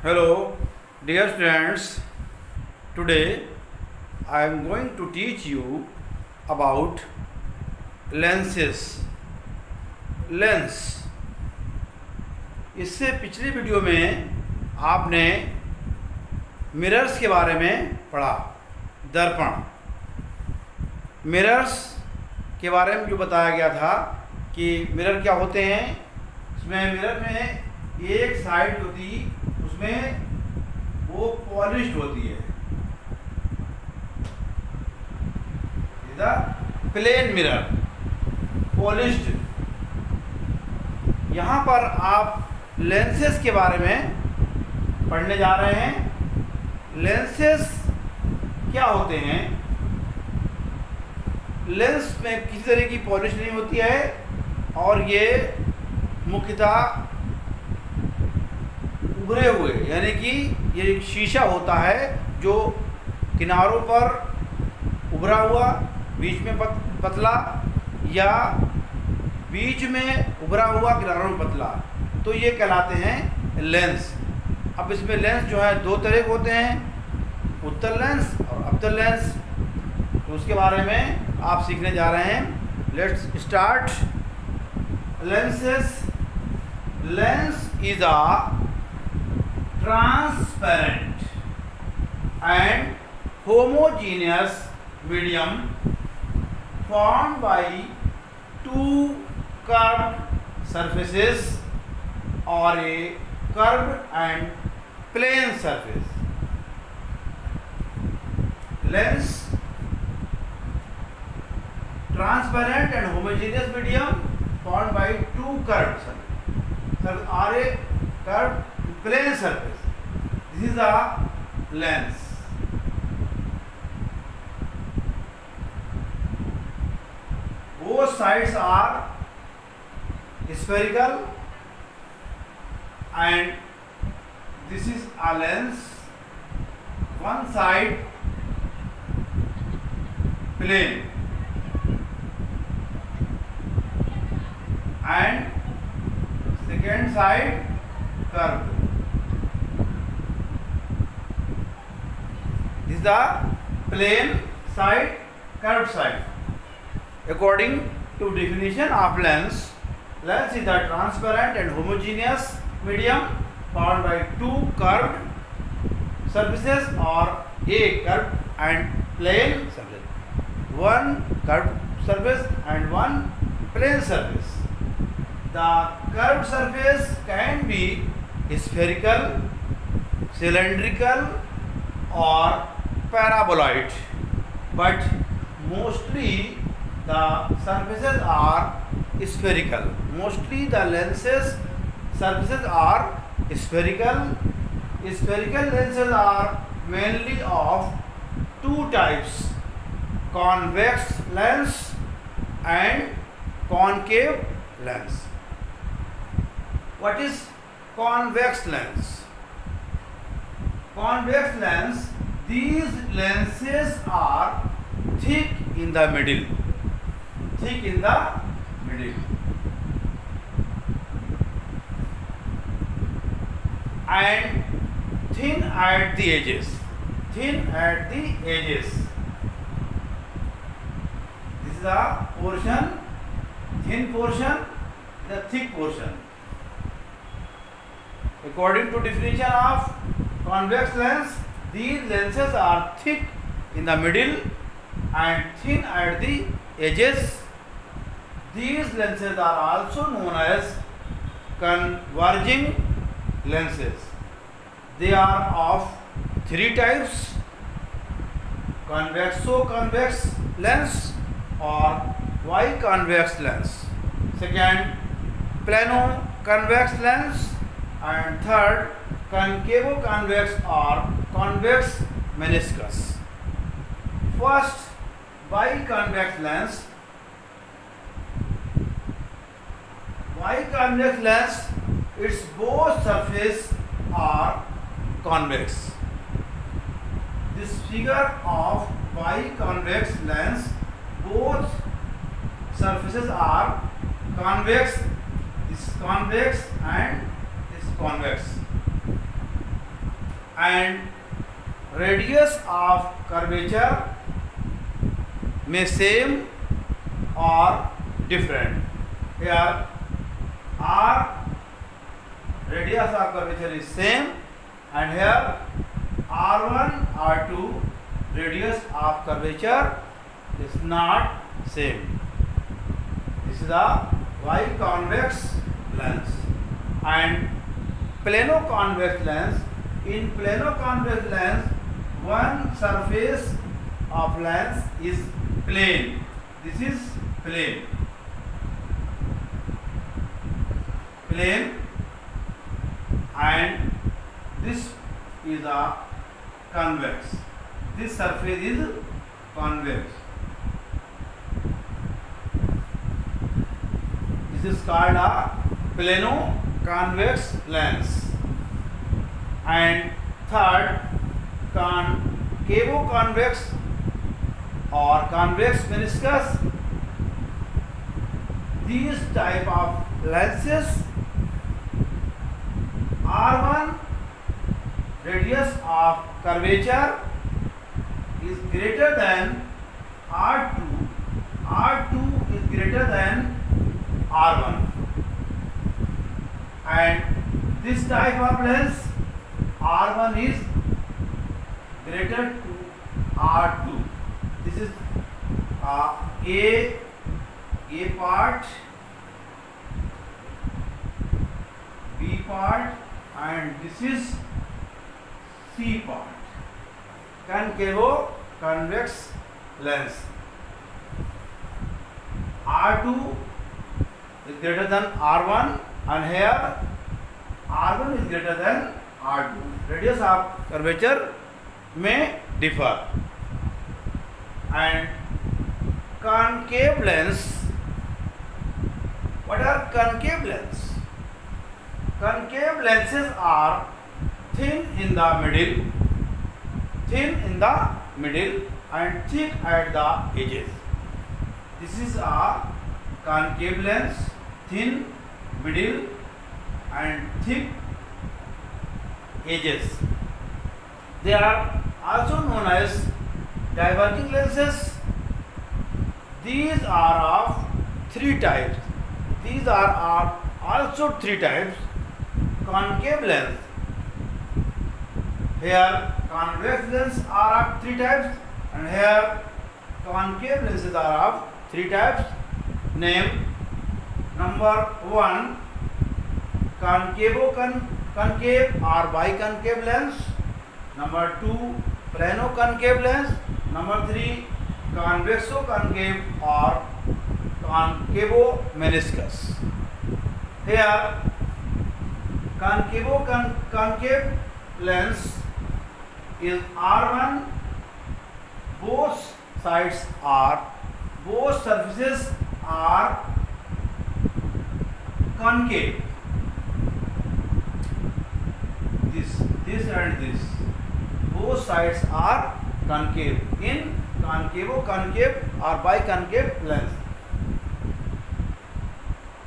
Hello, dear students. Today I am going to teach you about lenses. Lens. इससे पिछली video में आपने mirrors के बारे में पढ़ा, दर्पण। मिरर्स के बारे में जो बताया गया था कि मिरर क्या होते हैं। इसमें मिरर में एक साइड होती, उसमें वो पॉलिश्ड होती है, प्लेन मिरर, पॉलिश्ड। यहाँ पर आप लेंसेस के बारे में पढ़ने जा रहे हैं। लेंसेस क्या होते हैं? लेंस में किसी तरह की पॉलिश नहीं होती है और ये मुख्यतः उभरे हुए, यानी कि ये एक शीशा होता है जो किनारों पर उभरा हुआ, बीच में पतला, या बीच में उभरा हुआ किनारों में पतला, तो ये कहलाते हैं लेंस। अब इसमें लेंस जो है दो तरह के होते हैं, उत्तल लेंस और अवतल लेंस। तो उसके बारे में आप सीखने जा रहे हैं। Let's start. Lenses. Lens is a transparent and homogeneous medium formed by two curved surfaces or a curved and plane surface. Lens, transparent and homogeneous medium formed by two curved surfaces or a curved plane surface. This is a lens. Both sides are spherical and this is a lens. One side plane and second side curved. This is the plane side, curved side. According to definition of lens, lens is a transparent and homogeneous medium formed by two curved surfaces or a curved and plane surface. One curved surface and one plane surface. The curved surface can be spherical, cylindrical or paraboloid, but mostly the surfaces are spherical. Mostly the lenses surfaces are spherical. Spherical lenses are mainly of two types: convex lens and concave lens. What is convex lens? Convex lens, these lenses are thick in the middle, thick in the middle, and thin at the edges, thin at the edges. This is the portion, thin portion, the thick portion. According to definition of convex lens, these lenses are thick in the middle and thin at the edges. These lenses are also known as converging lenses. They are of three types: convexo-convex lens or Y-convex lens. Second, plano-convex lens, and third, concavo-convex or convex meniscus. First, Y-convex lens. Y-convex lens, its both surfaces are convex. This figure of Y-convex lens, both surfaces are convex. This convex and this convex. and radius of curvature may same or different. Here R radius of curvature is same, and here R1 R2 radius of curvature is not same. This is a biconvex lens. And plano-convex lens. In plano-convex lens, one surface of lens is plane. This is plane. And this is a convex. This surface is convex. This is called a plano-convex lens. And third, concavo-convex or convex meniscus. These type of lenses, R1 radius of curvature is greater than R2. R2 is greater than R1. And this type of lens, R1 is greater to R2. This is A part, B part, and this is C part. Concavo convex lens. R2 is greater than R1, and here R1 is greater than R2. Radius of curvature may differ. And concave lens. What are concave lenses? Concave lenses are thin in the middle and thick at the edges. This is a concave lens, thin, middle and thick edges. They are also known as diverging lenses. These are of three types. These are also three types. Concave lens. Here convex lenses are of three types, and here concave lenses are of three types. Name: number 1, concave or biconcave lens. Number 2, plano-concave lens. Number 3, convexo-concave or concavo meniscus. Here concave lens is R1. Both surfaces are concave. This and this. Both sides are concave in concave or biconcave lens.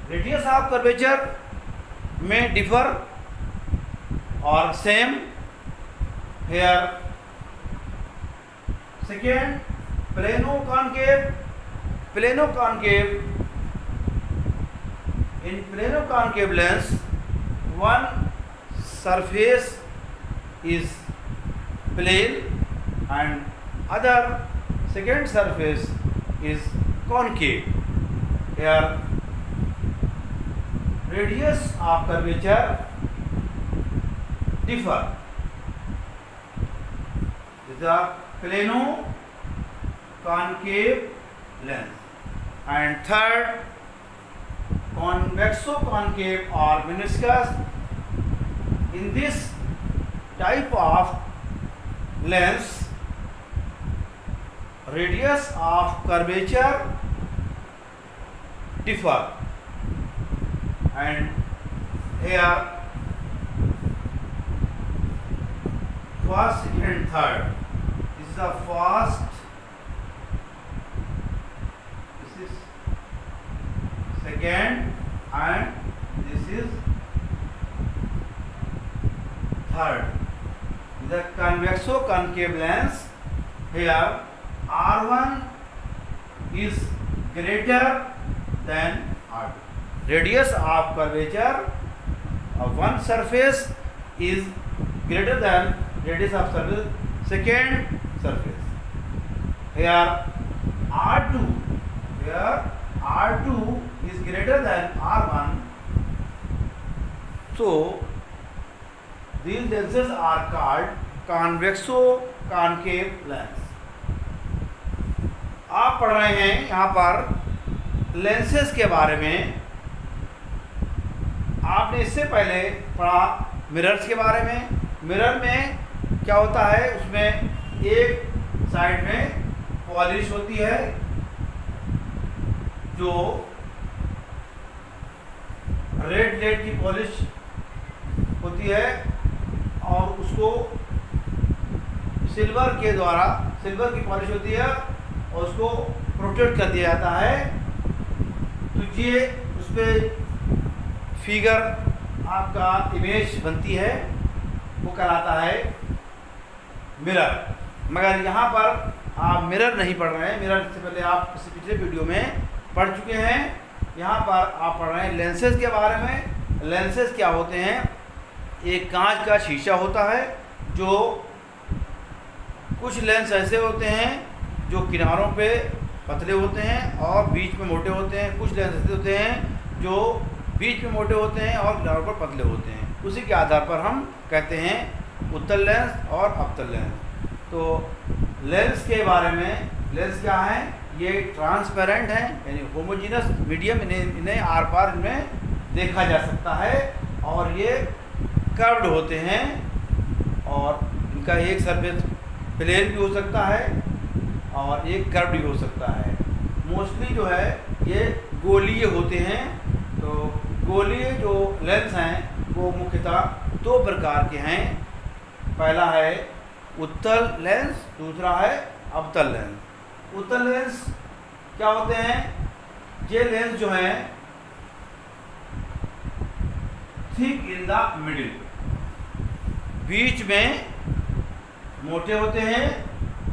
Radius of curvature may differ or same. Here second, plano-concave. In plano-concave lens, one surface is plane and second surface is concave. Here radius of curvature differ. This is a plano-concave lens. And third, convexo-concave or meniscus. In this type of lens, radius of curvature differ. And here first, second and third. This is the first, this is second, and this is third. These the convexo-concave lens here R1 is greater than R2. Radius of curvature of one surface is greater than radius of surface second surface. Here R2 is greater than R1. So these lenses are called convexo-concave lens. आप पढ़ रहे हैं यहाँ पर lenses के बारे में। आपने इससे पहले पढ़ा मिरर्स के बारे में। मिरर में क्या होता है, उसमें एक साइड में पॉलिश होती है जो रेड लेड की पॉलिश होती है और उसको सिल्वर के द्वारा, सिल्वर की पॉलिश होती है और उसको प्रोटेक्ट कर दिया जाता है। तो ये उस पर फिगर आपका इमेज बनती है, वो कहलाता है मिरर। मगर यहाँ पर आप मिरर नहीं पढ़ रहे हैं, मिरर से पहले आप इस पिछले वीडियो में पढ़ चुके हैं। यहाँ पर आप पढ़ रहे हैं लेंसेज के बारे में। लेंसेज क्या होते हैं, एक कांच का शीशा होता है जो कुछ लेंस ऐसे होते हैं जो किनारों पे पतले होते हैं और बीच में मोटे होते हैं। कुछ लेंस ऐसे होते हैं जो बीच में मोटे होते हैं और किनारों पर पतले होते हैं। उसी के आधार पर हम कहते हैं उत्तल लेंस और अवतल लेंस। तो लेंस के बारे में, लेंस क्या है, ये ट्रांसपेरेंट है यानी होमोजीनस मीडियम, इन्हें आर पार इनमें देखा जा सकता है और ये कर्व्ड होते हैं और इनका एक सरफेस प्लेन भी हो सकता है और एक कर्व भी हो सकता है। मोस्टली जो है ये गोलीय होते हैं। तो गोलीय जो लेंस हैं वो मुख्यतः दो प्रकार के हैं। पहला है उत्तल लेंस, दूसरा है अवतल लेंस। उत्तल लेंस क्या होते हैं, ये लेंस जो हैं थिक इन द मिडिल, बीच में मोटे होते हैं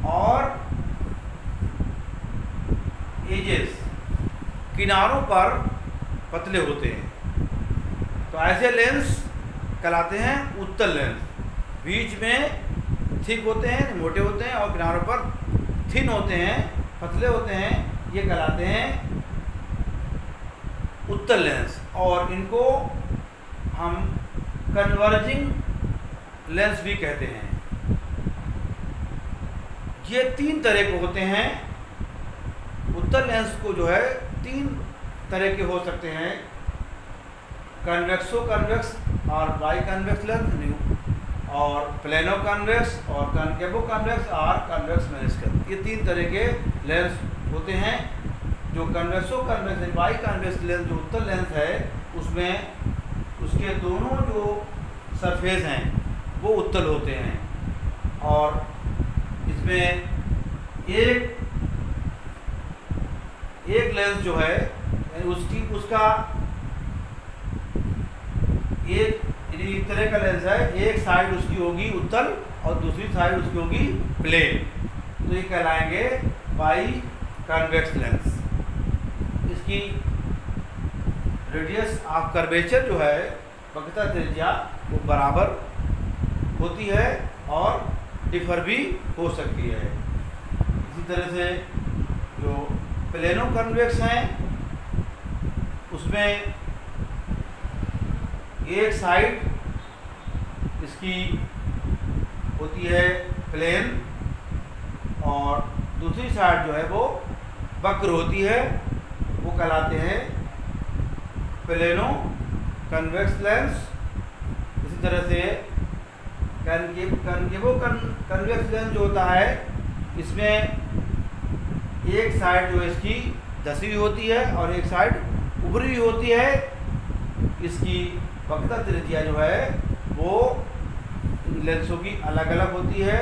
और एजेस किनारों पर पतले होते हैं। तो ऐसे लेंस कहलाते हैं उत्तल लेंस। बीच में थिक होते हैं, मोटे होते हैं और किनारों पर थिन होते हैं, पतले होते हैं, ये कहलाते हैं उत्तल लेंस। और इनको हम कन्वर्जिंग लेंस भी कहते हैं। ये तीन तरह के होते हैं। उत्तल लेंस को जो है तीन तरह के हो सकते हैं, कन्वेक्सो कन्वेक्स और बाई कन्वेक्स लेंस, और प्लेनो कन्वेक्स और कनकेवो कन्वेक्स और कन्वेक्स मेनिस्कस। ये तीन तरह के लेंस होते हैं। जो कन्वेक्सो कन्वेक्स बाई कन्वेक्स लेंस जो उत्तल लेंस है, उसमें उसके दोनों जो सरफेस हैं वो उत्तल होते हैं और इसमें एक लेंस जो है उसका एक तरह का लेंस है, एक साइड उसकी होगी उत्तल और दूसरी साइड उसकी होगी प्लेन। तो ये कहलाएंगे बाई कन्वेक्स लेंस। इसकी रेडियस ऑफ कर्वेचर जो है, वक्रता त्रिज्या, वो बराबर होती है और डिफर भी हो सकती है। इसी तरह से जो प्लेनो कन्वेक्स हैं उसमें एक साइड इसकी होती है प्लेन और दूसरी साइड जो है वो वक्र होती है, वो कहलाते हैं प्लेनो कन्वेक्स लेंस। इसी तरह से कनकेवो कन्वेक्स लेंस जो होता है, इसमें एक साइड जो इसकी धसी हुई होती है और एक साइड उभरी हुई होती है। इसकी वक्रता त्रिज्या जो है वो लेंसों की अलग अलग होती है।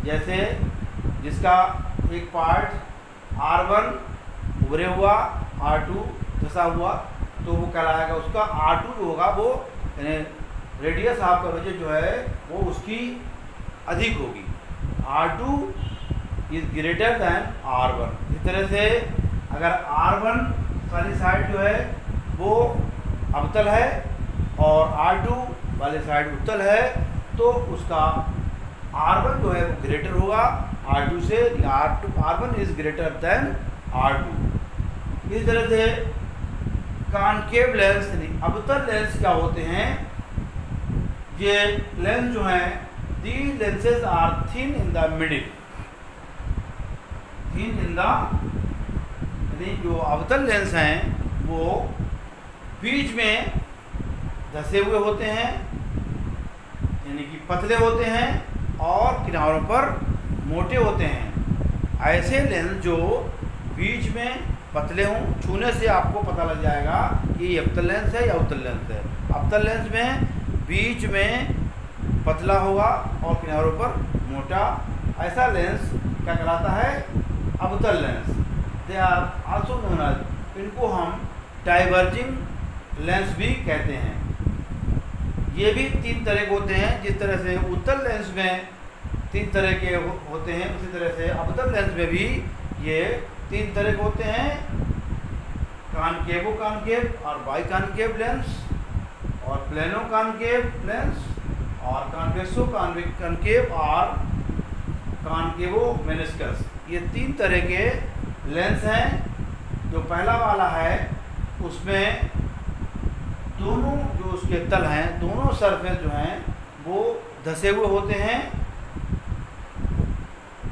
जैसे जिसका एक पार्ट R1 उभरे हुआ, R2 धसा हुआ, तो वो कहलाएगा उसका R2 जो होगा वो रेडियस ऑफ कर्वेचर जो है वो उसकी अधिक होगी। R2 is greater than R1। इस तरह से अगर R1 वाली साइड जो है वो अवतल है और R2 वाली साइड उत्तल है तो उसका R1 जो है वो ग्रेटर होगा R2 से, R1 is greater than R2। इस तरह से कॉनकेव लेंस यानी अवतल लेंस क्या होते हैं, ये लेंस जो हैं these lenses are thin in the middle, thin in the यानी जो अवतल लेंस हैं वो बीच में धसे हुए होते हैं यानी कि पतले होते हैं और किनारों पर मोटे होते हैं। ऐसे लेंस जो बीच में पतले हों, छूने से आपको पता लग जाएगा कि ये अवतल लेंस है या उत्तल लेंस है। अवतल लेंस में बीच में पतला होगा और किनारों पर मोटा, ऐसा लेंस क्या कहलाता है, अवतल lens. They are also known as, इनको हम डाइवर्जिंग लेंस भी कहते हैं। ये भी 3 तरह के होते हैं। जिस तरह से उत्तल लेंस में 3 तरह के होते हैं उसी तरह से अवतल लेंस में भी ये 3 तरह के होते हैं, कॉनकेवो कॉनकेव और बाई कॉनकेव लेंस और प्लेनो कॉनकेव लेंस और कॉन्वेक्सो कॉनकेव और कॉनकेवो मेनिस्कस। ये 3 तरह के लेंस हैं। जो पहला वाला है उसमें दोनों जो उसके तल हैं, दोनों सरफेस जो हैं वो धसे हुए होते हैं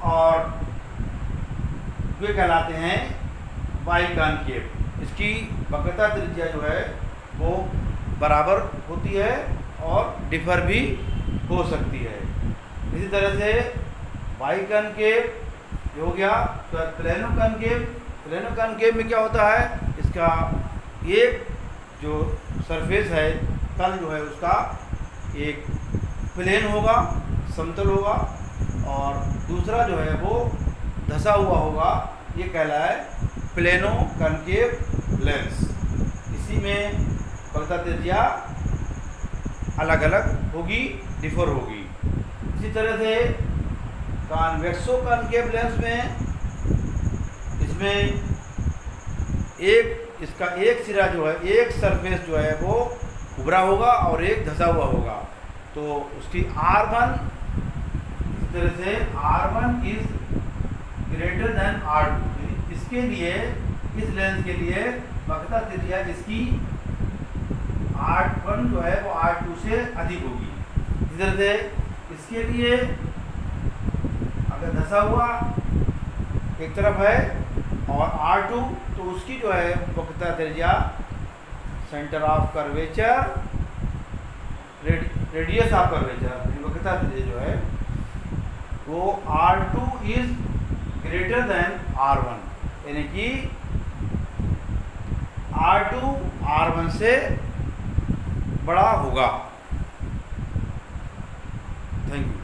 और वे कहलाते हैं बाई कॉनकेव। इसकी वक्रता त्रिज्या जो है वो बराबर होती है और डिफर भी हो सकती है। इसी तरह से बाई कॉनकेव जो हो गया, तो प्लेनो कॉनकेव। प्लेनो कॉनकेव में क्या होता है, इसका एक जो सरफेस है, तल जो है उसका एक प्लेन होगा, समतल होगा और दूसरा जो है वो धसा हुआ होगा। ये कहलाए प्लेनो कॉनकेव लेंस। इसी में वक्रता त्रिज्या अलग अलग होगी, डिफर होगी। इसी तरह से कॉन्वेक्सो कॉनकेव लेंस में इसमें इसका एक सिरा जो है, एक सरफेस जो है वो उभरा होगा और एक धसा हुआ होगा। तो उसकी R1 इस तरह से R1 is greater than R2। इसके लिए, इस लेंस के लिए वक्रता त्रिज्या इसकी R1 जो है वो R2 से अधिक होगी। इस तरह से इसके लिए अगर धसा हुआ एक तरफ है और R2 तो उसकी जो है वक्रता त्रिज्या, centre of curvature, radius of curvature, वक्रता त्रिज्या जो है वो R2 is greater than R1, यानी कि R2 R1 से बड़ा होगा। Thank you.